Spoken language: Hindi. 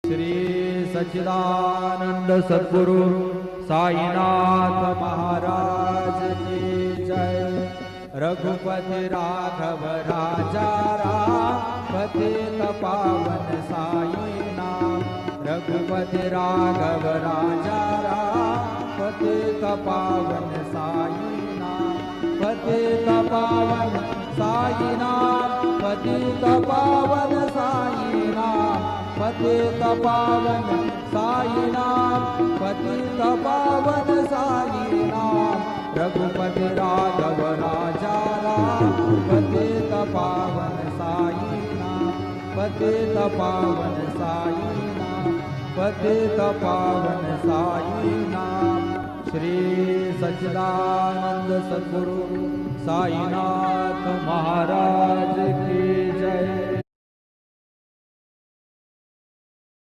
श्री सच्चिदानंद सद्गुरु साईनाथ महाराज की जय। रघुपति राघव राजा राम पतित पावन साईनाथ। रघुपति राघव राजा राम पतित पावन साईनाथ। पतित पावन साईनाथ, पतित पावन साईनाथ, पतित पावन साईनाथ, पतित पावन साईनाथ। रघुपति राघव राजा राम पतित पावन साईनाथ। पतित पावन साईनाथ, पतित पावन साईनाथ। श्री सच्चिदानंद सद्गुरु साईनाथ महाराज की जय।